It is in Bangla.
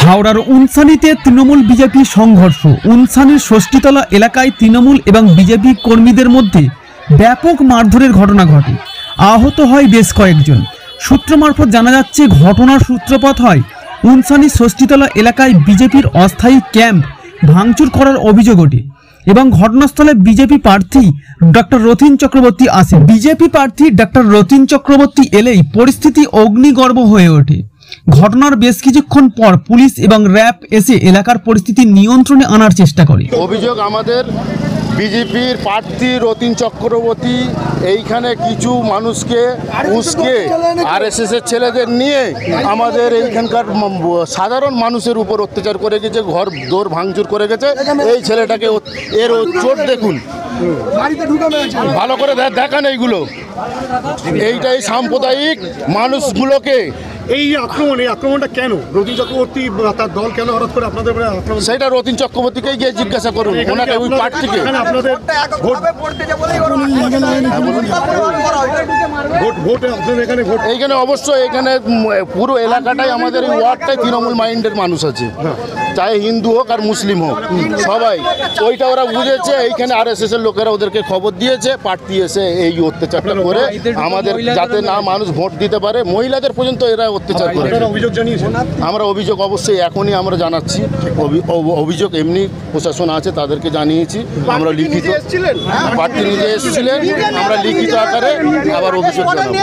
হাওড়ার উনসানিতে তৃণমূল বিজেপি সংঘর্ষ। উনসানির ষষ্ঠীতলা এলাকায় তৃণমূল এবং বিজেপি কর্মীদের মধ্যে ব্যাপক মারধরের ঘটনা ঘটে। আহত হয় বেশ কয়েকজন। সূত্র মারফত জানা যাচ্ছে, ঘটনার সূত্রপাত হয় উনসানির ষষ্ঠীতলা এলাকায় বিজেপির অস্থায়ী ক্যাম্প ভাঙচুর করার অভিযোগ ওঠে এবং ঘটনাস্থলে বিজেপি প্রার্থী ডক্টর রথীন চক্রবর্তী আসে। বিজেপি প্রার্থী ডক্টর রথীন চক্রবর্তী এলেই পরিস্থিতি অগ্নিগর্ভ হয়ে ওঠে। ঘটনার বেশ কিছুক্ষণ পর পুলিশ এবং র্যাব এসে এলাকার পরিস্থিতি নিয়ন্ত্রণে আনার চেষ্টা করে। অভিযোগ আমাদের বিজেপির প্রার্থী রথীন চক্রবর্তী এইখানে কিছু মানুষকে উস্কে আরএসএস এর ছেলেদের নিয়ে আমাদের এইখানকার সাধারণ মানুষের উপর অত্যাচার করে গেছে, ঘর দোর ভাঙচুর করে গেছে। এই ছেলেটাকে এর চোট দেখুন, ভালো করে দেখান এইগুলো। এইটাই সাম্প্রদায়িক মানুষগুলোকে এই আক্রমণটা কেন? রথীন চক্রবর্তী তার দল কেন হঠাৎ করে আপনাদের আক্রমণ? সেটা রথীন চক্রবর্তীকেই গিয়ে জিজ্ঞাসা করুন, ওনাকে ওই প্রার্থীকে। আপনাদের এইখানে অবশ্যই এখানে পুরো এলাকাটাই আমাদের এই ওয়ার্ডটাই তৃণমূল মাইন্ডের মানুষ আছে, চাই হিন্দু হোক আর মুসলিম হোক, সবাই ওইটা ওরা বুঝেছে। এইখানে আরএসএস এর লোকেরা ওদেরকে খবর দিয়েছে, প্রার্থী এসে এই অত্যাচারটা করে আমাদের যাতে না মানুষ ভোট দিতে পারে, মহিলাদের পর্যন্ত এরা অত্যাচার করে। অভিযোগ জানিয়েছেন? আমরা অভিযোগ অবশ্যই এখনই আমরা জানাচ্ছি। অভিযোগ এমনি প্রশাসন আছে, তাদেরকে জানিয়েছি। আমরা লিখিত, প্রার্থী নিজে এসেছিলেন, আমরা লিখিত আকারে আবার অভিযোগ জানাবো।